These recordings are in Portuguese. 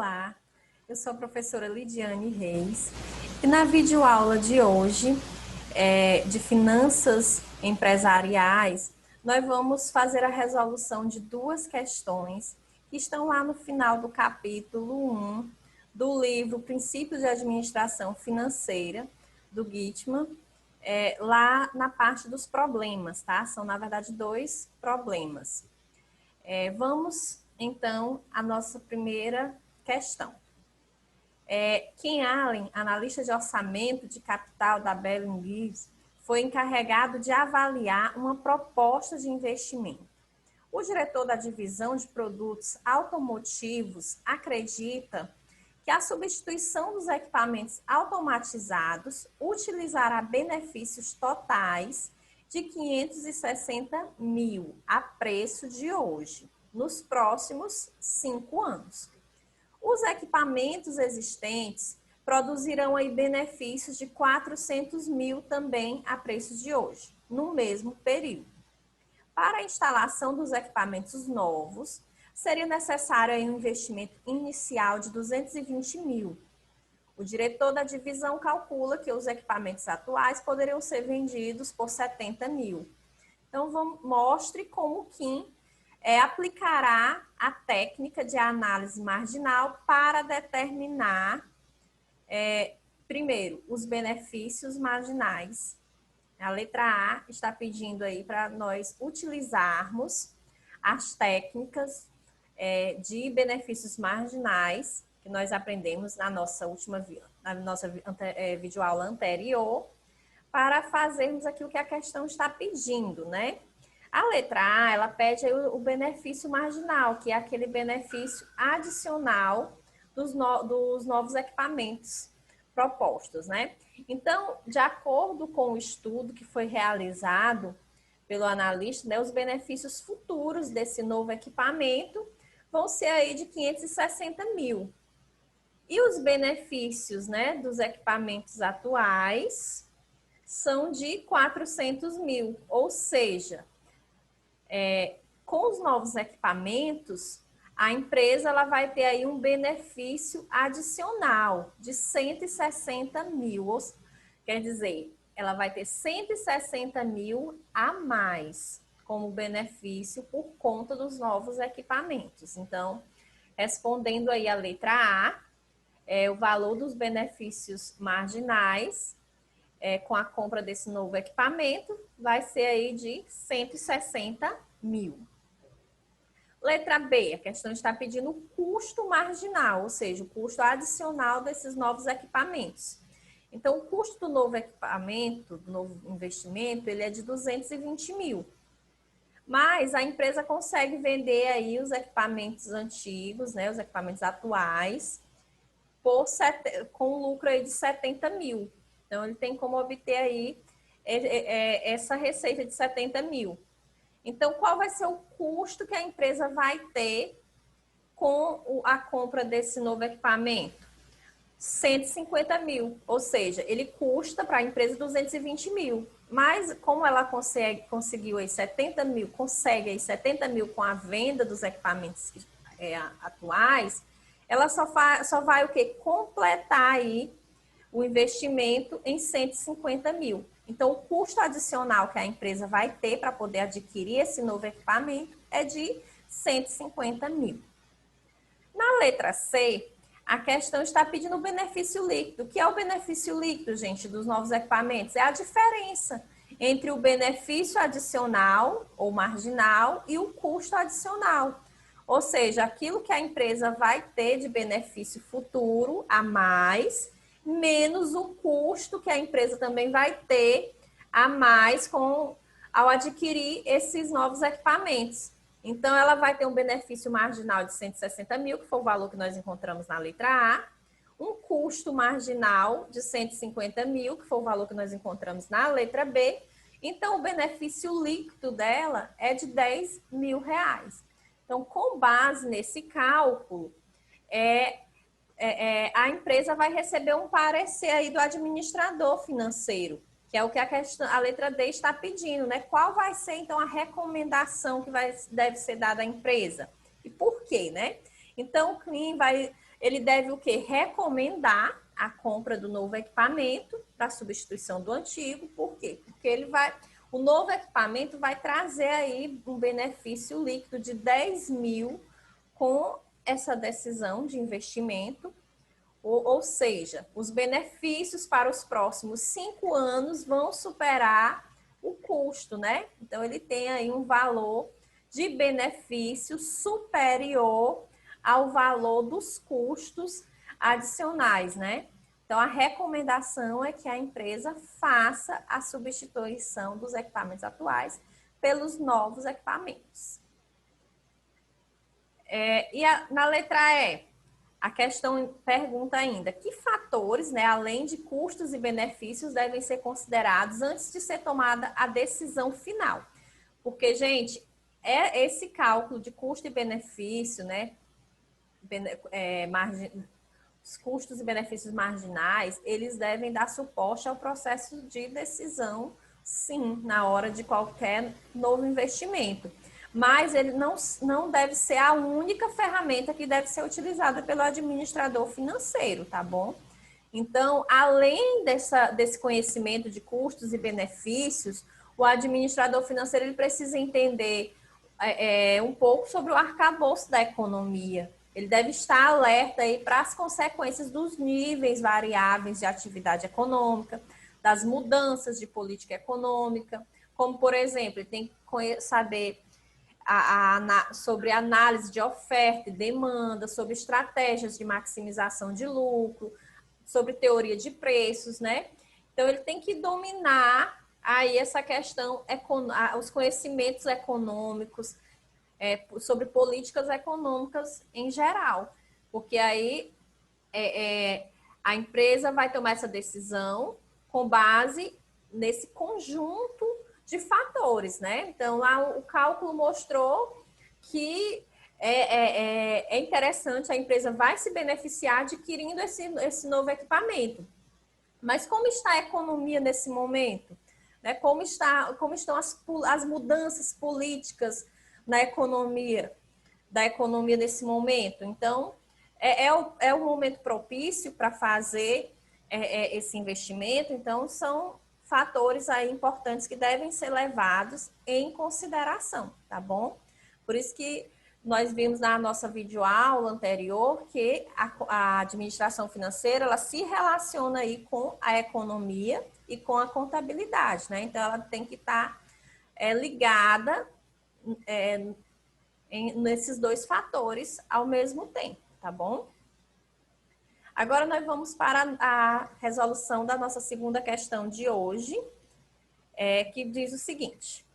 Olá, eu sou a professora Lidiane Reis e na videoaula de hoje, de finanças empresariais, nós vamos fazer a resolução de duas questões que estão lá no final do capítulo 1 do livro Princípios de Administração Financeira, do Gitman, lá na parte dos problemas, tá? São, na verdade, dois problemas. Vamos, então, à nossa primeira questão. Kim Allen, analista de orçamento de capital da Belling Gibbs, foi encarregado de avaliar uma proposta de investimento. O diretor da divisão de produtos automotivos acredita que a substituição dos equipamentos automatizados utilizará benefícios totais de 560 mil a preço de hoje, nos próximos 5 anos. Os equipamentos existentes produzirão aí benefícios de 400 mil também a preço de hoje, no mesmo período. Para a instalação dos equipamentos novos, seria necessário aí um investimento inicial de 220 mil. O diretor da divisão calcula que os equipamentos atuais poderiam ser vendidos por 70 mil. Então, mostre como Kim aplicará a técnica de análise marginal para determinar, primeiro, os benefícios marginais. A letra A está pedindo aí para nós utilizarmos as técnicas de benefícios marginais que nós aprendemos na nossa videoaula anterior, para fazermos aquilo que a questão está pedindo, né? A letra A, ela pede o benefício marginal, que é aquele benefício adicional dos novos equipamentos propostos, né? Então, de acordo com o estudo que foi realizado pelo analista, né, os benefícios futuros desse novo equipamento vão ser aí de 560 mil. E os benefícios, né, dos equipamentos atuais são de 400 mil, ou seja, com os novos equipamentos, a empresa ela vai ter aí um benefício adicional de 160 mil, quer dizer, ela vai ter 160 mil a mais como benefício por conta dos novos equipamentos. Então, respondendo aí a letra A, o valor dos benefícios marginais com a compra desse novo equipamento vai ser aí de 160 mil. Letra B, a questão está pedindo o custo marginal, ou seja, o custo adicional desses novos equipamentos. Então, o custo do novo equipamento, do novo investimento, ele é de 220 mil. Mas a empresa consegue vender aí os equipamentos antigos, né, os equipamentos atuais, com lucro aí de 70 mil. Então, ele tem como obter aí essa receita de 70 mil. Então, qual vai ser o custo que a empresa vai ter com a compra desse novo equipamento? 150 mil, ou seja, ele custa para a empresa 220 mil. Mas como ela conseguiu aí 70 mil, consegue aí 70 mil com a venda dos equipamentos atuais, ela só vai o quê? Completar aí o investimento em 150 mil. Então, o custo adicional que a empresa vai ter para poder adquirir esse novo equipamento é de 150 mil. Na letra C, a questão está pedindo o benefício líquido. O que é o benefício líquido, gente, dos novos equipamentos? É a diferença entre o benefício adicional ou marginal e o custo adicional. Ou seja, aquilo que a empresa vai ter de benefício futuro a mais, menos o custo que a empresa também vai ter a mais ao adquirir esses novos equipamentos. Então, ela vai ter um benefício marginal de 160 mil, que foi o valor que nós encontramos na letra A, um custo marginal de 150 mil, que foi o valor que nós encontramos na letra B. Então, o benefício líquido dela é de 10 mil reais. Então, com base nesse cálculo, a empresa vai receber um parecer aí do administrador financeiro, que é o que a letra D está pedindo, né? Qual vai ser, então, a recomendação que deve ser dada à empresa? E por quê, né? Então, o CLIM vai ele deve o quê? Recomendar a compra do novo equipamento para substituição do antigo. Por quê? Porque o novo equipamento vai trazer aí um benefício líquido de 10 mil com essa decisão de investimento. Ou seja, os benefícios para os próximos 5 anos vão superar o custo, né? Então, ele tem aí um valor de benefício superior ao valor dos custos adicionais, né? Então, a recomendação é que a empresa faça a substituição dos equipamentos atuais pelos novos equipamentos. Na letra E, a questão pergunta ainda, que fatores, né, além de custos e benefícios, devem ser considerados antes de ser tomada a decisão final? Porque, gente, esse cálculo de custo e benefício, né, os custos e benefícios marginais, eles devem dar suporte ao processo de decisão, sim, na hora de qualquer novo investimento. Mas ele não deve ser a única ferramenta que deve ser utilizada pelo administrador financeiro, tá bom? Então, além desse conhecimento de custos e benefícios, o administrador financeiro ele precisa entender um pouco sobre o arcabouço da economia. Ele deve estar alerta aí para as consequências dos níveis variáveis de atividade econômica, das mudanças de política econômica, como, por exemplo, ele tem que saber sobre análise de oferta e demanda, sobre estratégias de maximização de lucro, sobre teoria de preços, né? Então, ele tem que dominar aí essa questão, os conhecimentos econômicos, sobre políticas econômicas em geral, porque aí a empresa vai tomar essa decisão com base nesse conjunto de fatores, né? Então, lá o cálculo mostrou que é interessante, a empresa vai se beneficiar adquirindo esse novo equipamento. Mas como está a economia nesse momento? Né? Como estão as mudanças políticas na economia, da economia nesse momento? Então, é o momento propício para fazer esse investimento. Então, são fatores aí importantes que devem ser levados em consideração, tá bom? Por isso que nós vimos na nossa videoaula anterior que a administração financeira, ela se relaciona aí com a economia e com a contabilidade, né? Então, ela tem que estar ligada nesses dois fatores ao mesmo tempo, tá bom? Agora nós vamos para a resolução da nossa segunda questão de hoje, que diz o seguinte: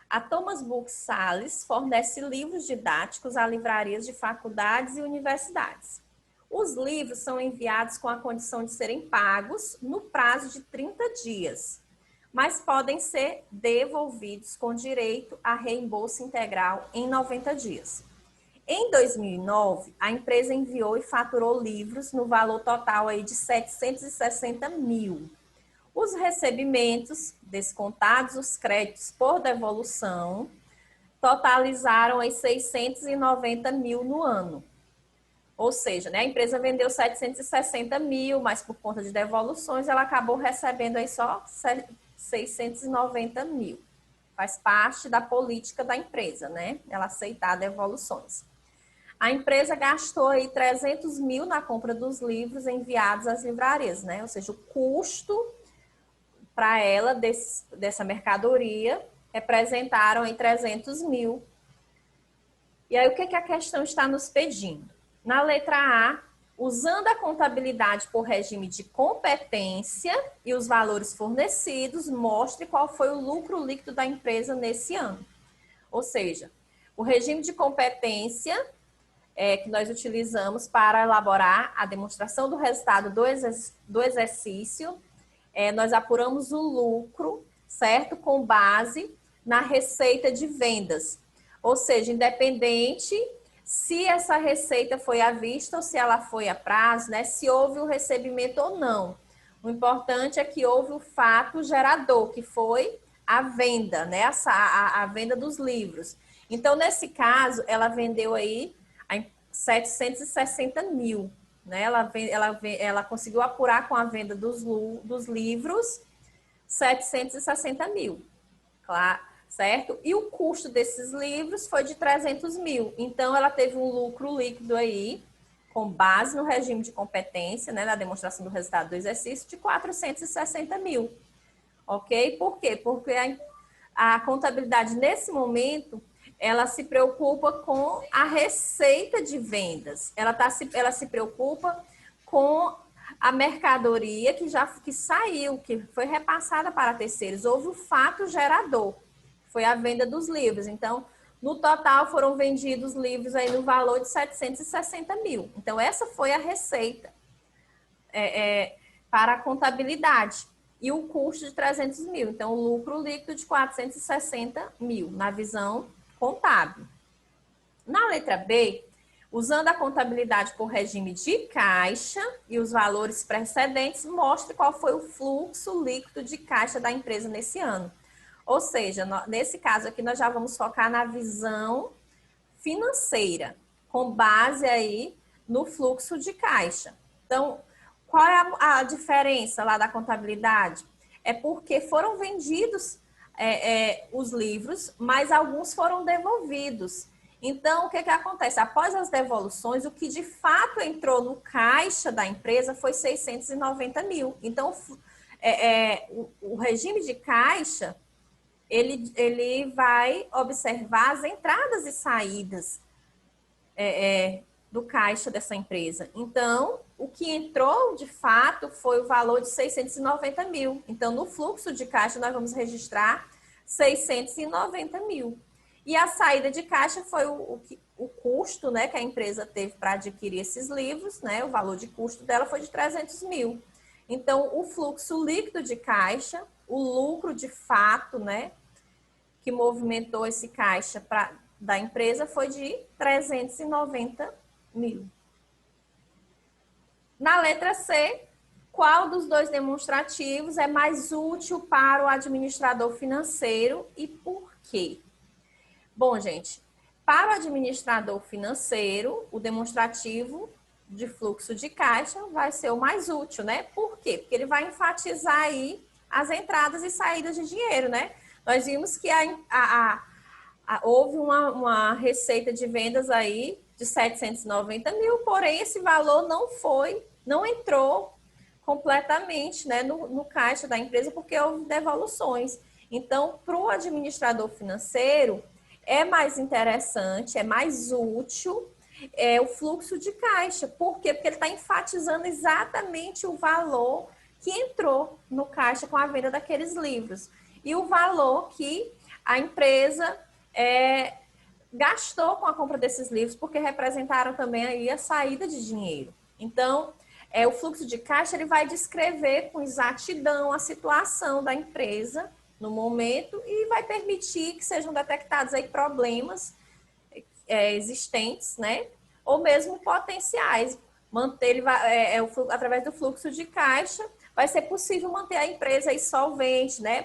a Thomas Booksellers fornece livros didáticos a livrarias de faculdades e universidades. Os livros são enviados com a condição de serem pagos no prazo de 30 dias, mas podem ser devolvidos com direito a reembolso integral em 90 dias. Em 2009, a empresa enviou e faturou livros no valor total aí de 760 mil. Os recebimentos, descontados os créditos por devolução, totalizaram aí 690 mil no ano. Ou seja, né, a empresa vendeu 760 mil, mas por conta de devoluções, ela acabou recebendo aí só 690 mil. Faz parte da política da empresa, né? Ela aceitar devoluções. A empresa gastou aí 300 mil na compra dos livros enviados às livrarias, né? Ou seja, o custo para ela dessa mercadoria representaram aí 300 mil. E aí, o que a questão está nos pedindo? Na letra A, usando a contabilidade por regime de competência e os valores fornecidos, mostre qual foi o lucro líquido da empresa nesse ano. Ou seja, o regime de competência que nós utilizamos para elaborar a demonstração do resultado do exercício, nós apuramos o lucro, certo? Com base na receita de vendas. Ou seja, independente se essa receita foi à vista ou se ela foi a prazo, né? Se houve o recebimento ou não. O importante é que houve o fato gerador, que foi a venda, né? A venda dos livros. Então, nesse caso, ela vendeu aí 760 mil. né? Ela conseguiu apurar com a venda dos livros 760 mil, claro, certo? E o custo desses livros foi de 300 mil. Então, ela teve um lucro líquido aí, com base no regime de competência, né, na demonstração do resultado do exercício, de 460 mil. Ok? Por quê? Porque a contabilidade, nesse momento, ela se preocupa com a receita de vendas. Ela se preocupa com a mercadoria que saiu, que foi repassada para terceiros. Houve o fato gerador, foi a venda dos livros. Então, no total, foram vendidos livros aí no valor de 760 mil. Então, essa foi a receita para a contabilidade. E o custo de 300 mil. Então, o lucro líquido de 460 mil, na visão contábil. Na letra B, usando a contabilidade por regime de caixa e os valores precedentes, mostra qual foi o fluxo líquido de caixa da empresa nesse ano. Ou seja, nesse caso aqui, nós já vamos focar na visão financeira, com base aí no fluxo de caixa. Então, qual é a diferença lá da contabilidade? É porque foram vendidos os livros, mas alguns foram devolvidos. Então, o que acontece? Após as devoluções, o que de fato entrou no caixa da empresa foi 690 mil. Então, o regime de caixa, ele vai observar as entradas e saídas do caixa dessa empresa. Então, o que entrou, de fato, foi o valor de 690 mil. Então, no fluxo de caixa, nós vamos registrar 690 mil. E a saída de caixa foi o custo, né, que a empresa teve para adquirir esses livros, né, o valor de custo dela foi de 300 mil. Então, o fluxo líquido de caixa, o lucro de fato, né, que movimentou esse caixa da empresa foi de 390 mil. Na letra C, qual dos dois demonstrativos é mais útil para o administrador financeiro e por quê? Bom, gente, para o administrador financeiro, o demonstrativo de fluxo de caixa vai ser o mais útil, né? Por quê? Porque ele vai enfatizar aí as entradas e saídas de dinheiro, né? Nós vimos que houve uma receita de vendas aí de 790 mil, porém esse valor não entrou completamente, né, no caixa da empresa, porque houve devoluções. Então, para o administrador financeiro, é mais interessante, é mais útil o fluxo de caixa. Por quê? Porque ele está enfatizando exatamente o valor que entrou no caixa com a venda daqueles livros. E o valor que a empresa gastou com a compra desses livros, porque representaram também aí a saída de dinheiro. Então, o fluxo de caixa ele vai descrever com exatidão a situação da empresa no momento e vai permitir que sejam detectados aí problemas existentes, né? Ou mesmo potenciais. Através do fluxo de caixa, vai ser possível manter a empresa aí solvente, né?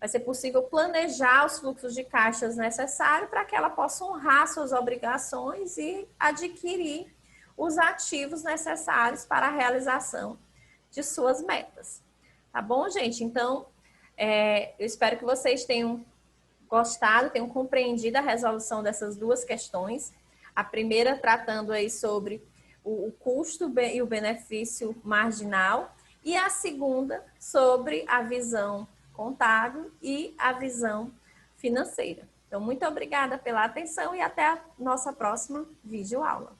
Vai ser possível planejar os fluxos de caixas necessários para que ela possa honrar suas obrigações e adquirir os ativos necessários para a realização de suas metas. Tá bom, gente? Então, eu espero que vocês tenham gostado, tenham compreendido a resolução dessas duas questões. A primeira tratando aí sobre o custo e o benefício marginal e a segunda sobre a visão contábil e a visão financeira. Então, muito obrigada pela atenção e até a nossa próxima videoaula.